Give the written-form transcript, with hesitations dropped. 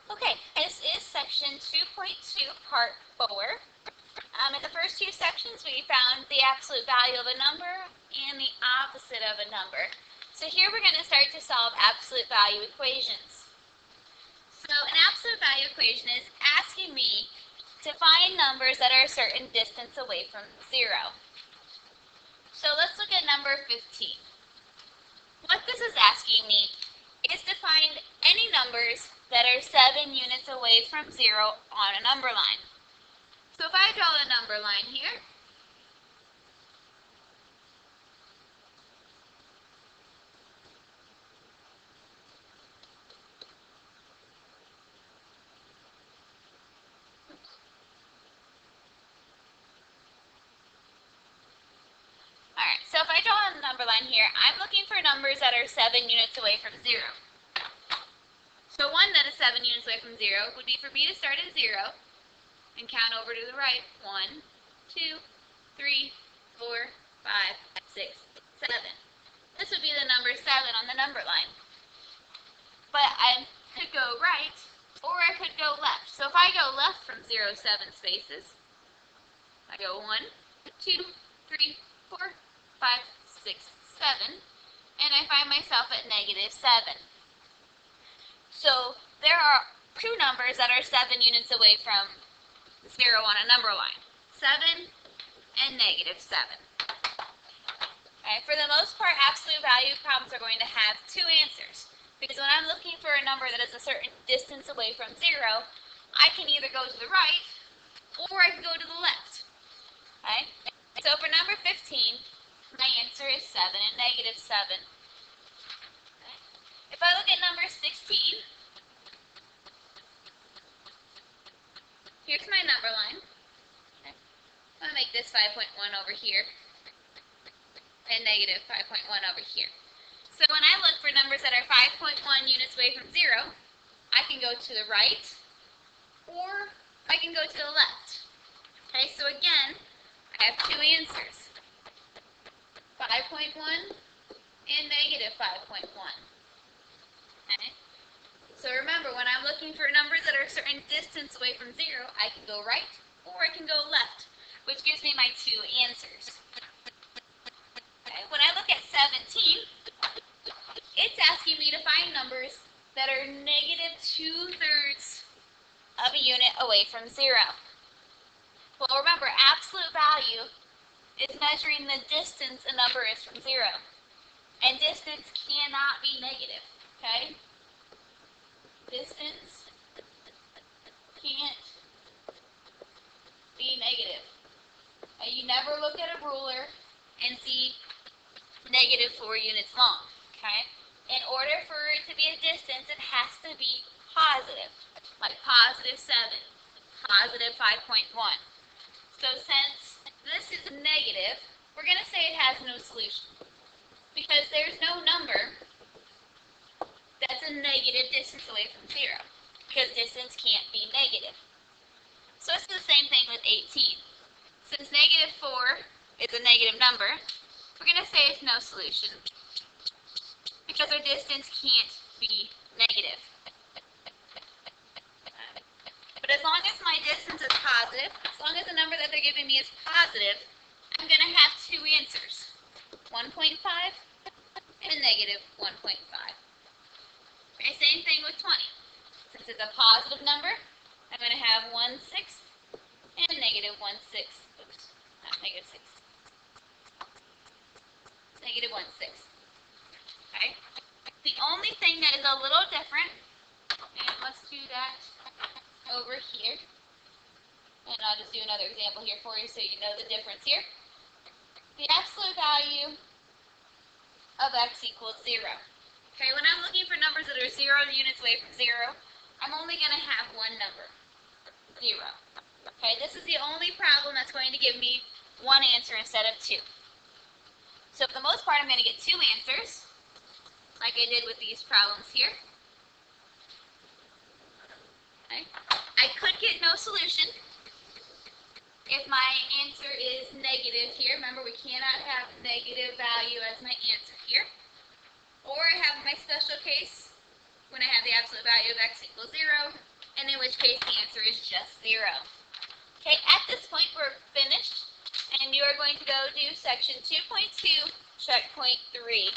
Okay, this is section 2.2, part 4. In the first two sections, we found the absolute value of a number and the opposite of a number. So here we're going to start to solve absolute value equations. So an absolute value equation is asking me to find numbers that are a certain distance away from 0. So let's look at number 15. What this is asking me is to find any numbers that are 7 units away from 0 on a number line. So if I draw a number line here, alright, so if I draw a number line here, I'm looking for numbers that are 7 units away from 0. So one that is 7 units away from 0 would be for me to start at 0 and count over to the right. 1, 2, 3, 4, 5, 6, 7. This would be the number 7 on the number line. But I could go right, or I could go left. So if I go left from 0, 7 spaces, I go 1, 2, 3, 4, 5, 6, 7, and I find myself at negative 7. So there are two numbers that are 7 units away from 0 on a number line. 7 and negative 7. Okay, for the most part, absolute value problems are going to have two answers. Because when I'm looking for a number that is a certain distance away from 0, I can either go to the right or I can go to the left. Okay? So for number 15, my answer is 7 and negative 7. Okay? If I look at number 16, here's my number line. Okay? I'm going to make this 5.1 over here and negative 5.1 over here. So when I look for numbers that are 5.1 units away from 0, I can go to the right or I can go to the left. Okay, so again, I have two answers. 5.1 and negative 5.1. Okay? So remember, when I'm looking for numbers that are a certain distance away from 0, I can go right or I can go left, which gives me my two answers. Okay? When I look at 17, it's asking me to find numbers that are negative 2/3 of a unit away from 0. Well, remember, absolute value is measuring the distance a number is from 0. And distance cannot be negative, okay? Distance can't be negative. Okay? You never look at a ruler and see negative 4 units long, okay? In order for it to be a distance, it has to be positive, like positive 7, positive 5.1. So since this is negative, we're going to say it has no solution, because there's no number that's a negative distance away from 0, because distance can't be negative. So it's the same thing with 18. Since negative 4 is a negative number, we're going to say it's no solution, because our distance can't be negative. But as long as my distance is positive, as long as the number that they're giving me is positive, I'm going to have two answers, 1.5 and negative 1.5. Okay, same thing with 20. Since it's a positive number, I'm going to have 1/6 and negative 1/6. Oops, not negative 6. Negative 1/6. Okay? The only thing that is a little different, and let's do that over here. And I'll just do another example here for you so you know the difference here. The absolute value of x equals 0. Okay, when I'm looking for numbers that are 0 units away from 0, I'm only going to have one number, 0. Okay, this is the only problem that's going to give me one answer instead of two. So for the most part, I'm going to get two answers, like I did with these problems here. Okay. I could get no solution if my answer is negative here. Remember, we cannot have negative value as my answer here. Or I have my special case when I have the absolute value of x equals 0, and in which case the answer is just 0. Okay, at this point we're finished, and you are going to go do section 2.2, checkpoint 3.